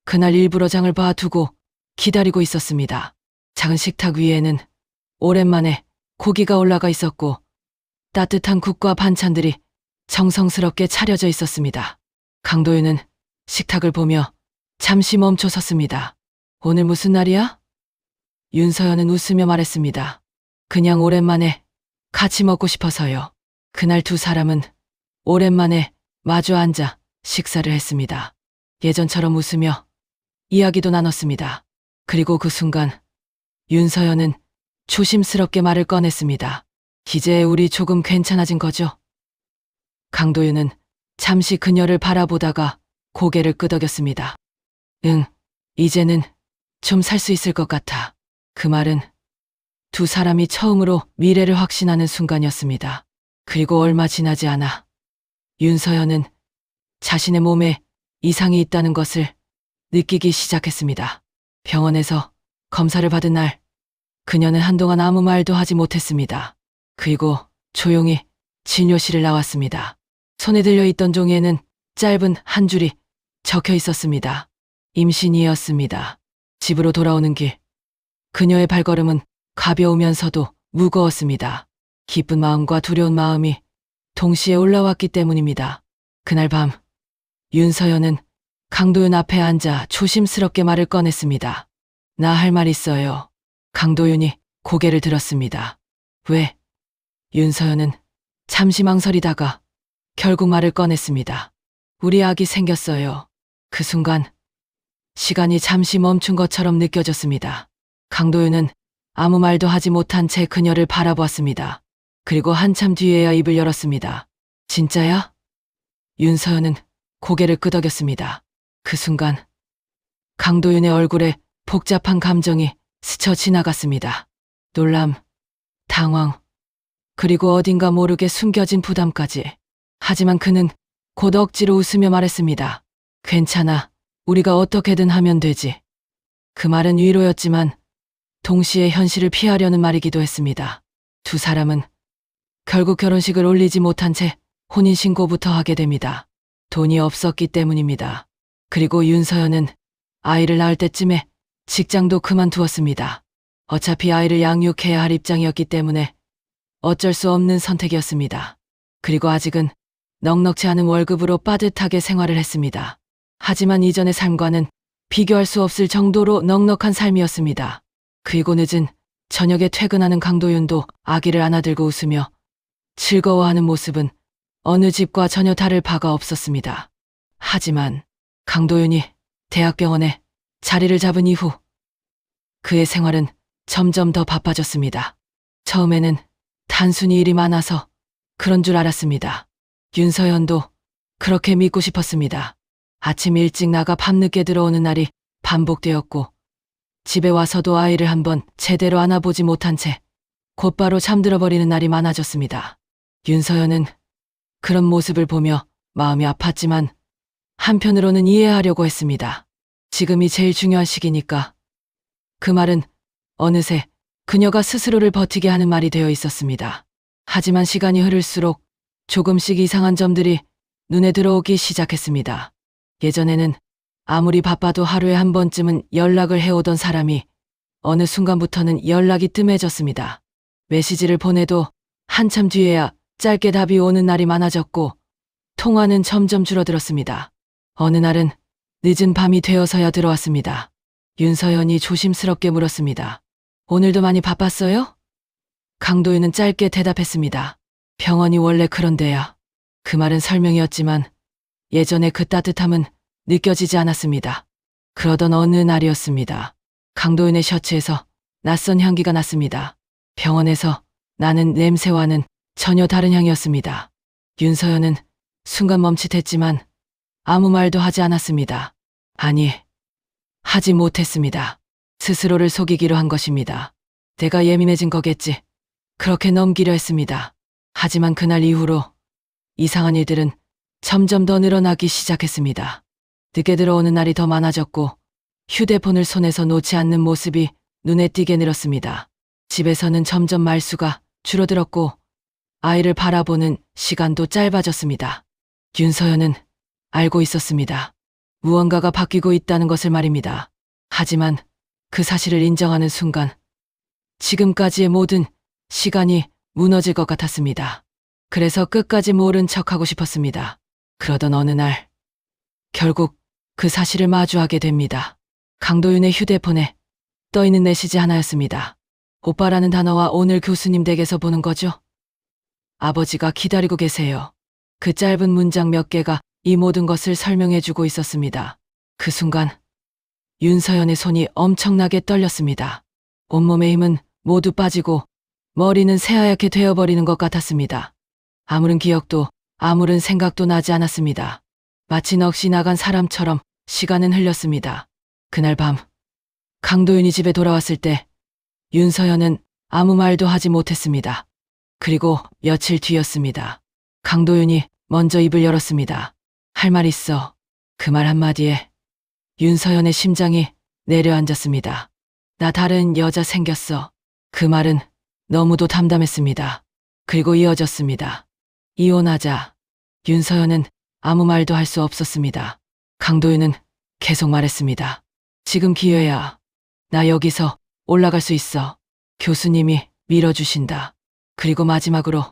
그날 일부러 장을 봐두고 기다리고 있었습니다. 작은 식탁 위에는 오랜만에 고기가 올라가 있었고 따뜻한 국과 반찬들이 정성스럽게 차려져 있었습니다. 강도윤은 식탁을 보며 잠시 멈춰 섰습니다. 오늘 무슨 날이야? 윤서연은 웃으며 말했습니다. 그냥 오랜만에 같이 먹고 싶어서요. 그날 두 사람은 오랜만에 마주 앉아 식사를 했습니다. 예전처럼 웃으며 이야기도 나눴습니다. 그리고 그 순간 윤서연은 조심스럽게 말을 꺼냈습니다. 이제 우리 조금 괜찮아진 거죠? 강도윤은 잠시 그녀를 바라보다가 고개를 끄덕였습니다. 응, 이제는 좀 살 수 있을 것 같아. 그 말은 두 사람이 처음으로 미래를 확신하는 순간이었습니다. 그리고 얼마 지나지 않아 윤서연은 자신의 몸에 이상이 있다는 것을 느끼기 시작했습니다. 병원에서 검사를 받은 날, 그녀는 한동안 아무 말도 하지 못했습니다. 그리고 조용히 진료실을 나왔습니다. 손에 들려있던 종이에는 짧은 한 줄이 적혀 있었습니다. 임신이었습니다. 집으로 돌아오는 길, 그녀의 발걸음은 가벼우면서도 무거웠습니다. 기쁜 마음과 두려운 마음이 동시에 올라왔기 때문입니다. 그날 밤, 윤서연은 강도윤 앞에 앉아 조심스럽게 말을 꺼냈습니다. 나 할 말 있어요. 강도윤이 고개를 들었습니다. 왜? 윤서연은 잠시 망설이다가 결국 말을 꺼냈습니다. 우리 아기 생겼어요. 그 순간 시간이 잠시 멈춘 것처럼 느껴졌습니다. 강도윤은 아무 말도 하지 못한 채 그녀를 바라보았습니다. 그리고 한참 뒤에야 입을 열었습니다. 진짜야? 윤서연은 고개를 끄덕였습니다. 그 순간 강도윤의 얼굴에 복잡한 감정이 스쳐 지나갔습니다. 놀람, 당황, 그리고 어딘가 모르게 숨겨진 부담까지. 하지만 그는 곧 억지로 웃으며 말했습니다. 괜찮아. 우리가 어떻게든 하면 되지. 그 말은 위로였지만 동시에 현실을 피하려는 말이기도 했습니다. 두 사람은 결국 결혼식을 올리지 못한 채 혼인신고부터 하게 됩니다. 돈이 없었기 때문입니다. 그리고 윤서연은 아이를 낳을 때쯤에 직장도 그만두었습니다. 어차피 아이를 양육해야 할 입장이었기 때문에 어쩔 수 없는 선택이었습니다. 그리고 아직은 넉넉지 않은 월급으로 빠듯하게 생활을 했습니다. 하지만 이전의 삶과는 비교할 수 없을 정도로 넉넉한 삶이었습니다. 그리고 늦은 저녁에 퇴근하는 강도윤도 아기를 안아들고 웃으며 즐거워하는 모습은 어느 집과 전혀 다를 바가 없었습니다. 하지만 강도윤이 대학병원에 자리를 잡은 이후 그의 생활은 점점 더 바빠졌습니다. 처음에는 단순히 일이 많아서 그런 줄 알았습니다. 윤서연도 그렇게 믿고 싶었습니다. 아침 일찍 나가 밤늦게 들어오는 날이 반복되었고 집에 와서도 아이를 한번 제대로 안아보지 못한 채 곧바로 잠들어 버리는 날이 많아졌습니다. 윤서연은 그런 모습을 보며 마음이 아팠지만 한편으로는 이해하려고 했습니다. 지금이 제일 중요한 시기니까. 그 말은 어느새 그녀가 스스로를 버티게 하는 말이 되어 있었습니다. 하지만 시간이 흐를수록 조금씩 이상한 점들이 눈에 들어오기 시작했습니다. 예전에는 아무리 바빠도 하루에 한 번쯤은 연락을 해오던 사람이 어느 순간부터는 연락이 뜸해졌습니다. 메시지를 보내도 한참 뒤에야 짧게 답이 오는 날이 많아졌고 통화는 점점 줄어들었습니다. 어느 날은 늦은 밤이 되어서야 들어왔습니다. 윤서연이 조심스럽게 물었습니다. 오늘도 많이 바빴어요? 강도윤은 짧게 대답했습니다. 병원이 원래 그런데야. 그 말은 설명이었지만 예전의 그 따뜻함은 느껴지지 않았습니다. 그러던 어느 날이었습니다. 강도윤의 셔츠에서 낯선 향기가 났습니다. 병원에서 나는 냄새와는 전혀 다른 향이었습니다. 윤서연은 순간 멈칫했지만 아무 말도 하지 않았습니다. 아니, 하지 못했습니다. 스스로를 속이기로 한 것입니다. 내가 예민해진 거겠지. 그렇게 넘기려 했습니다. 하지만 그날 이후로 이상한 일들은 점점 더 늘어나기 시작했습니다. 늦게 들어오는 날이 더 많아졌고 휴대폰을 손에서 놓지 않는 모습이 눈에 띄게 늘었습니다. 집에서는 점점 말수가 줄어들었고 아이를 바라보는 시간도 짧아졌습니다. 윤서연은 알고 있었습니다. 무언가가 바뀌고 있다는 것을 말입니다. 하지만 그 사실을 인정하는 순간 지금까지의 모든 시간이 무너질 것 같았습니다. 그래서 끝까지 모른 척하고 싶었습니다. 그러던 어느 날 결국 그 사실을 마주하게 됩니다. 강도윤의 휴대폰에 떠있는 메시지 하나였습니다. 오빠라는 단어와 오늘 교수님 댁에서 보는 거죠? 아버지가 기다리고 계세요. 그 짧은 문장 몇 개가 이 모든 것을 설명해주고 있었습니다. 그 순간 윤서연의 손이 엄청나게 떨렸습니다. 온몸의 힘은 모두 빠지고 머리는 새하얗게 되어버리는 것 같았습니다. 아무런 기억도 아무런 생각도 나지 않았습니다. 마치 넋이 나간 사람처럼 시간은 흘렸습니다. 그날 밤 강도윤이 집에 돌아왔을 때 윤서연은 아무 말도 하지 못했습니다. 그리고 며칠 뒤였습니다. 강도윤이 먼저 입을 열었습니다. 할 말 있어. 그 말 한마디에 윤서연의 심장이 내려앉았습니다. 나 다른 여자 생겼어. 그 말은 너무도 담담했습니다. 그리고 이어졌습니다. 이혼하자. 윤서연은 아무 말도 할 수 없었습니다. 강도윤은 계속 말했습니다. 지금 기회야. 나 여기서 올라갈 수 있어. 교수님이 밀어주신다. 그리고 마지막으로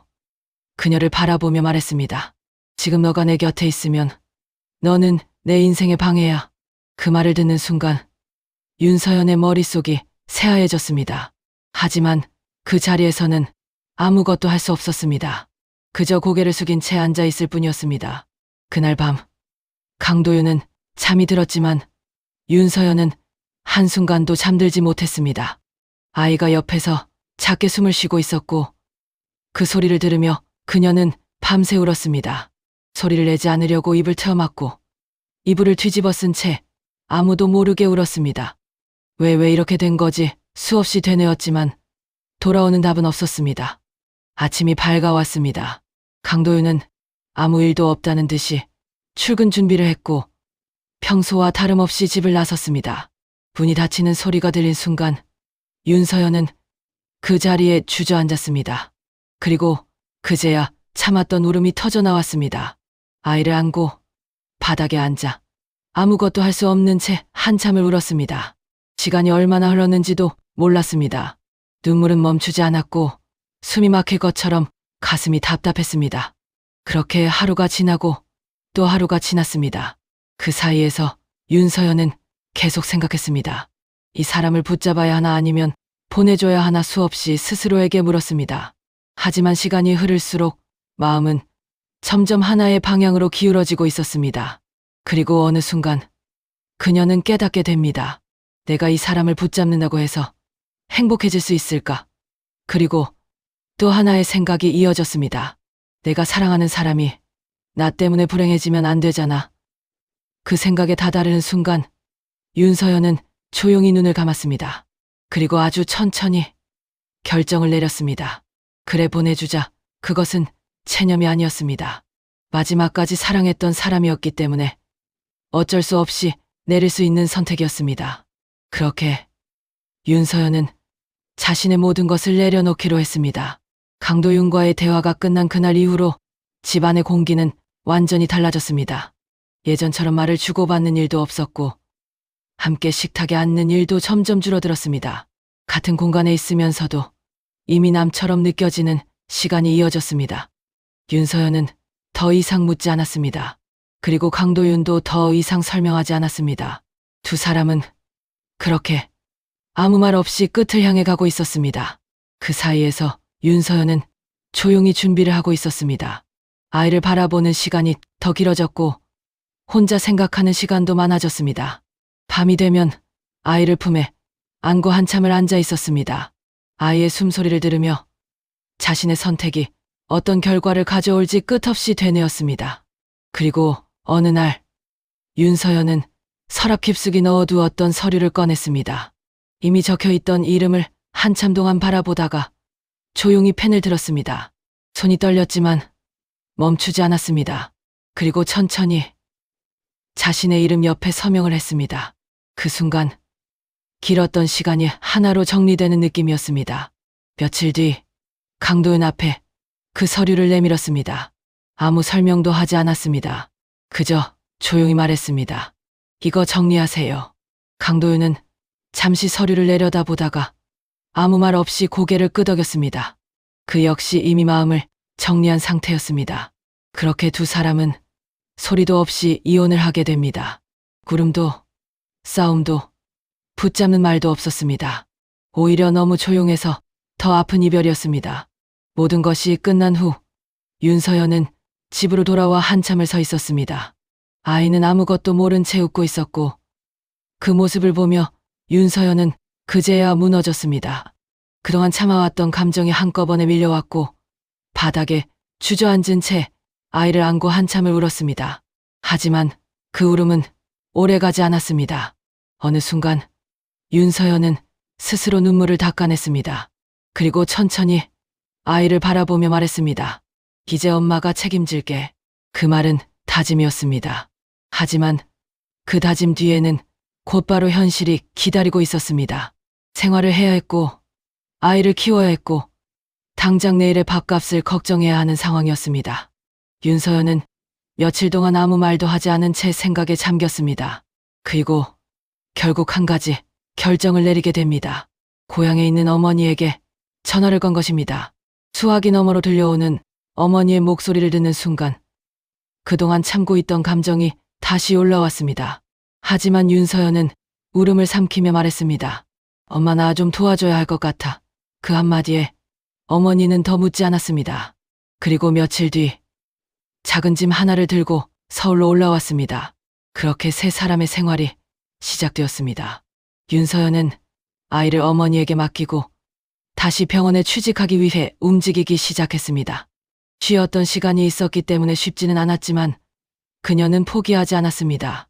그녀를 바라보며 말했습니다. 지금 너가 내 곁에 있으면 너는 내 인생의 방해야. 그 말을 듣는 순간 윤서연의 머릿속이 새하얘졌습니다. 하지만 그 자리에서는 아무것도 할 수 없었습니다. 그저 고개를 숙인 채 앉아 있을 뿐이었습니다. 그날 밤 강도윤은 잠이 들었지만 윤서연은 한순간도 잠들지 못했습니다. 아이가 옆에서 작게 숨을 쉬고 있었고 그 소리를 들으며 그녀는 밤새 울었습니다. 소리를 내지 않으려고 입을 트어막고 이불을 뒤집어 쓴 채 아무도 모르게 울었습니다. 왜 이렇게 된 거지 수없이 되뇌었지만 돌아오는 답은 없었습니다. 아침이 밝아왔습니다. 강도윤은 아무 일도 없다는 듯이 출근 준비를 했고 평소와 다름없이 집을 나섰습니다. 문이 닫히는 소리가 들린 순간 윤서연은 그 자리에 주저앉았습니다. 그리고 그제야 참았던 울음이 터져 나왔습니다. 아이를 안고 바닥에 앉아 아무것도 할 수 없는 채 한참을 울었습니다. 시간이 얼마나 흘렀는지도 몰랐습니다. 눈물은 멈추지 않았고 숨이 막힐 것처럼 가슴이 답답했습니다. 그렇게 하루가 지나고 또 하루가 지났습니다. 그 사이에서 윤서연은 계속 생각했습니다. 이 사람을 붙잡아야 하나 아니면 보내줘야 하나 수없이 스스로에게 물었습니다. 하지만 시간이 흐를수록 마음은 점점 하나의 방향으로 기울어지고 있었습니다. 그리고 어느 순간 그녀는 깨닫게 됩니다. 내가 이 사람을 붙잡는다고 해서 행복해질 수 있을까? 그리고 또 하나의 생각이 이어졌습니다. 내가 사랑하는 사람이 나 때문에 불행해지면 안 되잖아. 그 생각에 다다르는 순간 윤서연은 조용히 눈을 감았습니다. 그리고 아주 천천히 결정을 내렸습니다. 그래 보내주자. 그것은 체념이 아니었습니다. 마지막까지 사랑했던 사람이었기 때문에 어쩔 수 없이 내릴 수 있는 선택이었습니다. 그렇게 윤서연은 자신의 모든 것을 내려놓기로 했습니다. 강도윤과의 대화가 끝난 그날 이후로 집안의 공기는 완전히 달라졌습니다. 예전처럼 말을 주고받는 일도 없었고 함께 식탁에 앉는 일도 점점 줄어들었습니다. 같은 공간에 있으면서도 이미 남처럼 느껴지는 시간이 이어졌습니다. 윤서연은 더 이상 묻지 않았습니다. 그리고 강도윤도 더 이상 설명하지 않았습니다. 두 사람은 그렇게 아무 말 없이 끝을 향해 가고 있었습니다. 그 사이에서 윤서연은 조용히 준비를 하고 있었습니다. 아이를 바라보는 시간이 더 길어졌고 혼자 생각하는 시간도 많아졌습니다. 밤이 되면 아이를 품에 안고 한참을 앉아 있었습니다. 아이의 숨소리를 들으며 자신의 선택이 어떤 결과를 가져올지 끝없이 되뇌었습니다. 그리고 어느 날 윤서연은 서랍 깊숙이 넣어두었던 서류를 꺼냈습니다. 이미 적혀있던 이름을 한참 동안 바라보다가 조용히 펜을 들었습니다. 손이 떨렸지만 멈추지 않았습니다. 그리고 천천히 자신의 이름 옆에 서명을 했습니다. 그 순간 길었던 시간이 하나로 정리되는 느낌이었습니다. 며칠 뒤 강도현 앞에 그 서류를 내밀었습니다. 아무 설명도 하지 않았습니다. 그저 조용히 말했습니다. 이거 정리하세요. 강도윤은 잠시 서류를 내려다보다가 아무 말 없이 고개를 끄덕였습니다. 그 역시 이미 마음을 정리한 상태였습니다. 그렇게 두 사람은 소리도 없이 이혼을 하게 됩니다. 구름도 싸움도 붙잡는 말도 없었습니다. 오히려 너무 조용해서 더 아픈 이별이었습니다. 모든 것이 끝난 후 윤서연은 집으로 돌아와 한참을 서 있었습니다. 아이는 아무것도 모른 채 웃고 있었고 그 모습을 보며 윤서연은 그제야 무너졌습니다. 그동안 참아왔던 감정이 한꺼번에 밀려왔고 바닥에 주저앉은 채 아이를 안고 한참을 울었습니다. 하지만 그 울음은 오래가지 않았습니다. 어느 순간 윤서연은 스스로 눈물을 닦아냈습니다. 그리고 천천히 아이를 바라보며 말했습니다. 이제 엄마가 책임질게. 그 말은 다짐이었습니다. 하지만 그 다짐 뒤에는 곧바로 현실이 기다리고 있었습니다. 생활을 해야 했고 아이를 키워야 했고 당장 내일의 밥값을 걱정해야 하는 상황이었습니다. 윤서연은 며칠 동안 아무 말도 하지 않은 채 생각에 잠겼습니다. 그리고 결국 한 가지 결정을 내리게 됩니다. 고향에 있는 어머니에게 전화를 건 것입니다. 수화기 너머로 들려오는 어머니의 목소리를 듣는 순간 그동안 참고 있던 감정이 다시 올라왔습니다. 하지만 윤서연은 울음을 삼키며 말했습니다. 엄마 나 좀 도와줘야 할 것 같아. 그 한마디에 어머니는 더 묻지 않았습니다. 그리고 며칠 뒤 작은 짐 하나를 들고 서울로 올라왔습니다. 그렇게 세 사람의 생활이 시작되었습니다. 윤서연은 아이를 어머니에게 맡기고 다시 병원에 취직하기 위해 움직이기 시작했습니다. 쉬었던 시간이 있었기 때문에 쉽지는 않았지만 그녀는 포기하지 않았습니다.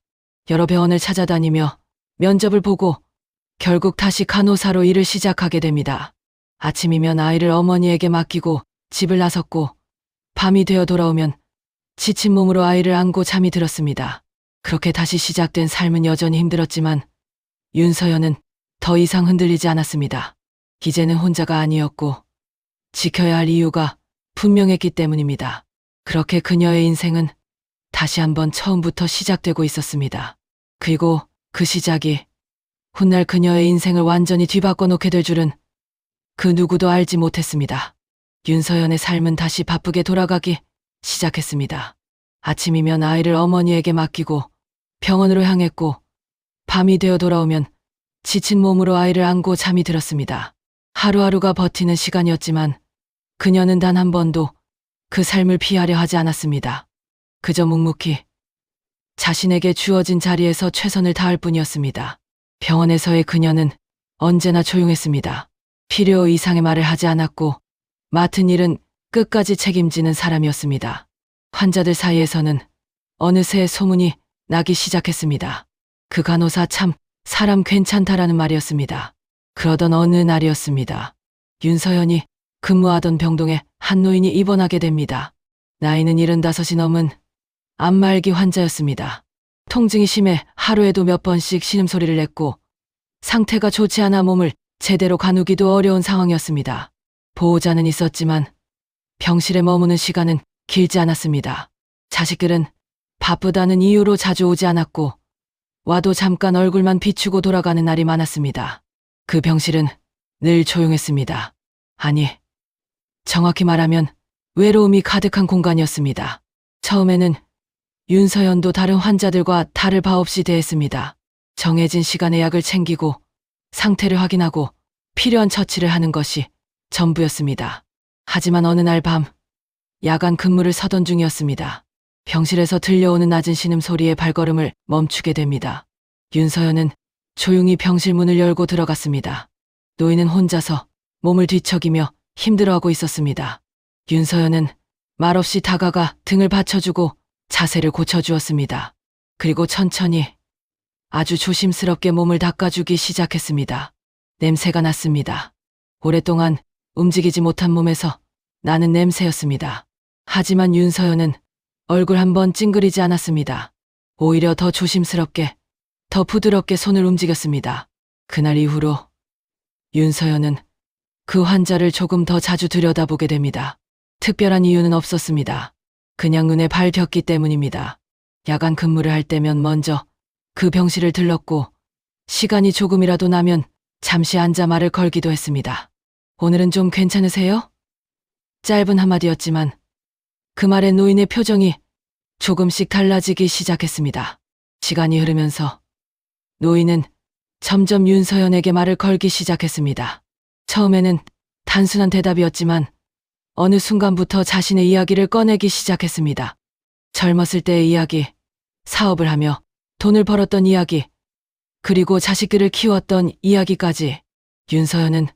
여러 병원을 찾아다니며 면접을 보고 결국 다시 간호사로 일을 시작하게 됩니다. 아침이면 아이를 어머니에게 맡기고 집을 나섰고 밤이 되어 돌아오면 지친 몸으로 아이를 안고 잠이 들었습니다. 그렇게 다시 시작된 삶은 여전히 힘들었지만 윤서연은 더 이상 흔들리지 않았습니다. 이제는 혼자가 아니었고 지켜야 할 이유가 분명했기 때문입니다. 그렇게 그녀의 인생은 다시 한번 처음부터 시작되고 있었습니다. 그리고 그 시작이 훗날 그녀의 인생을 완전히 뒤바꿔 놓게 될 줄은 그 누구도 알지 못했습니다. 윤서연의 삶은 다시 바쁘게 돌아가기 시작했습니다. 아침이면 아이를 어머니에게 맡기고 병원으로 향했고 밤이 되어 돌아오면 지친 몸으로 아이를 안고 잠이 들었습니다. 하루하루가 버티는 시간이었지만 그녀는 단 한 번도 그 삶을 피하려 하지 않았습니다. 그저 묵묵히 자신에게 주어진 자리에서 최선을 다할 뿐이었습니다. 병원에서의 그녀는 언제나 조용했습니다. 필요 이상의 말을 하지 않았고 맡은 일은 끝까지 책임지는 사람이었습니다. 환자들 사이에서는 어느새 소문이 나기 시작했습니다. 그 간호사 참 사람 괜찮다라는 말이었습니다. 그러던 어느 날이었습니다. 윤서연이 근무하던 병동에 한 노인이 입원하게 됩니다. 나이는 75이 넘은 안마알기 환자였습니다. 통증이 심해 하루에도 몇 번씩 신음소리를 냈고 상태가 좋지 않아 몸을 제대로 가누기도 어려운 상황이었습니다. 보호자는 있었지만 병실에 머무는 시간은 길지 않았습니다. 자식들은 바쁘다는 이유로 자주 오지 않았고 와도 잠깐 얼굴만 비추고 돌아가는 날이 많았습니다. 그 병실은 늘 조용했습니다. 아니, 정확히 말하면 외로움이 가득한 공간이었습니다. 처음에는 윤서연도 다른 환자들과 다를 바 없이 대했습니다. 정해진 시간에 약을 챙기고 상태를 확인하고 필요한 처치를 하는 것이 전부였습니다. 하지만 어느 날 밤 야간 근무를 서던 중이었습니다. 병실에서 들려오는 낮은 신음소리에 발걸음을 멈추게 됩니다. 윤서연은 조용히 병실 문을 열고 들어갔습니다. 노인은 혼자서 몸을 뒤척이며 힘들어하고 있었습니다. 윤서연은 말없이 다가가 등을 받쳐주고 자세를 고쳐주었습니다. 그리고 천천히 아주 조심스럽게 몸을 닦아주기 시작했습니다. 냄새가 났습니다. 오랫동안 움직이지 못한 몸에서 나는 냄새였습니다. 하지만 윤서연은 얼굴 한번 찡그리지 않았습니다. 오히려 더 조심스럽게, 더 부드럽게 손을 움직였습니다. 그날 이후로 윤서연은 그 환자를 조금 더 자주 들여다보게 됩니다. 특별한 이유는 없었습니다. 그냥 눈에 밟혔기 때문입니다. 야간 근무를 할 때면 먼저 그 병실을 들렀고 시간이 조금이라도 나면 잠시 앉아 말을 걸기도 했습니다. 오늘은 좀 괜찮으세요? 짧은 한마디였지만 그 말에 노인의 표정이 조금씩 달라지기 시작했습니다. 시간이 흐르면서 노인은 점점 윤서연에게 말을 걸기 시작했습니다. 처음에는 단순한 대답이었지만 어느 순간부터 자신의 이야기를 꺼내기 시작했습니다. 젊었을 때의 이야기, 사업을 하며 돈을 벌었던 이야기, 그리고 자식들을 키웠던 이야기까지. 윤서연은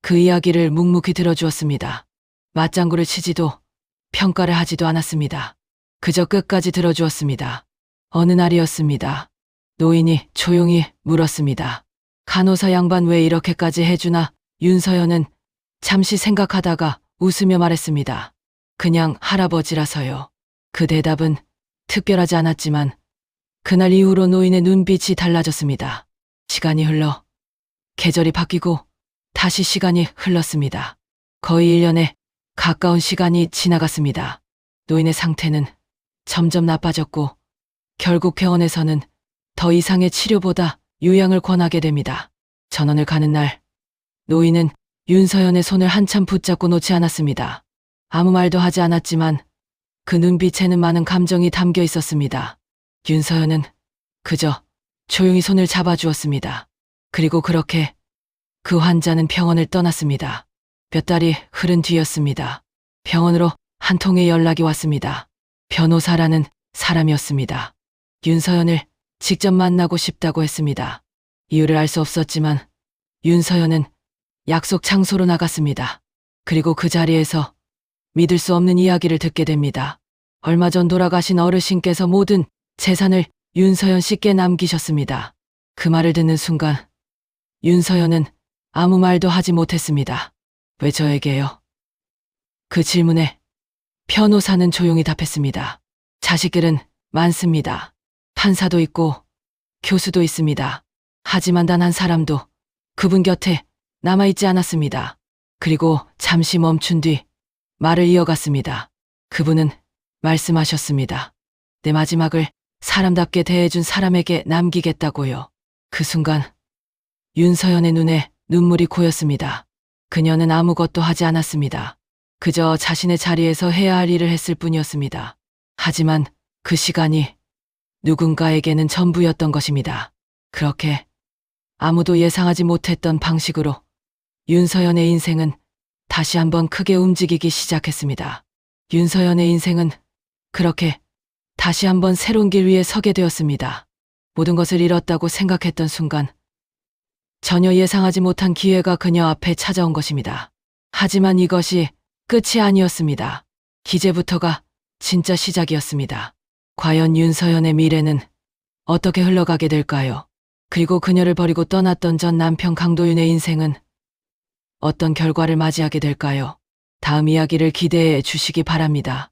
그 이야기를 묵묵히 들어주었습니다. 맞장구를 치지도 평가를 하지도 않았습니다. 그저 끝까지 들어주었습니다. 어느 날이었습니다. 노인이 조용히 물었습니다. 간호사 양반 왜 이렇게까지 해주나? 윤서연은 잠시 생각하다가 웃으며 말했습니다. 그냥 할아버지라서요. 그 대답은 특별하지 않았지만 그날 이후로 노인의 눈빛이 달라졌습니다. 시간이 흘러 계절이 바뀌고 다시 시간이 흘렀습니다. 거의 1년에 가까운 시간이 지나갔습니다. 노인의 상태는 점점 나빠졌고 결국 병원에서는 더 이상의 치료보다 요양을 권하게 됩니다. 전원을 가는 날 노인은 윤서연의 손을 한참 붙잡고 놓지 않았습니다. 아무 말도 하지 않았지만 그 눈빛에는 많은 감정이 담겨 있었습니다. 윤서연은 그저 조용히 손을 잡아주었습니다. 그리고 그렇게 그 환자는 병원을 떠났습니다. 몇 달이 흐른 뒤였습니다. 병원으로 한 통의 연락이 왔습니다. 변호사라는 사람이었습니다. 윤서연을 직접 만나고 싶다고 했습니다. 이유를 알 수 없었지만 윤서연은 약속 장소로 나갔습니다. 그리고 그 자리에서 믿을 수 없는 이야기를 듣게 됩니다. 얼마 전 돌아가신 어르신께서 모든 재산을 윤서연 씨께 남기셨습니다. 그 말을 듣는 순간 윤서연은 아무 말도 하지 못했습니다. 왜 저에게요? 그 질문에 변호사는 조용히 답했습니다. 자식들은 많습니다. 판사도 있고 교수도 있습니다. 하지만 단 한 사람도 그분 곁에 남아있지 않았습니다. 그리고 잠시 멈춘 뒤 말을 이어갔습니다. 그분은 말씀하셨습니다. 내 마지막을 사람답게 대해준 사람에게 남기겠다고요. 그 순간 윤서연의 눈에 눈물이 고였습니다. 그녀는 아무것도 하지 않았습니다. 그저 자신의 자리에서 해야 할 일을 했을 뿐이었습니다. 하지만 그 시간이 누군가에게는 전부였던 것입니다. 그렇게 아무도 예상하지 못했던 방식으로 윤서연의 인생은 다시 한번 크게 움직이기 시작했습니다. 윤서연의 인생은 그렇게 다시 한번 새로운 길 위에 서게 되었습니다. 모든 것을 잃었다고 생각했던 순간 전혀 예상하지 못한 기회가 그녀 앞에 찾아온 것입니다. 하지만 이것이 끝이 아니었습니다. 이제부터가 진짜 시작이었습니다. 과연 윤서연의 미래는 어떻게 흘러가게 될까요? 그리고 그녀를 버리고 떠났던 전 남편 강도윤의 인생은 어떤 결과를 맞이하게 될까요? 다음 이야기를 기대해 주시기 바랍니다.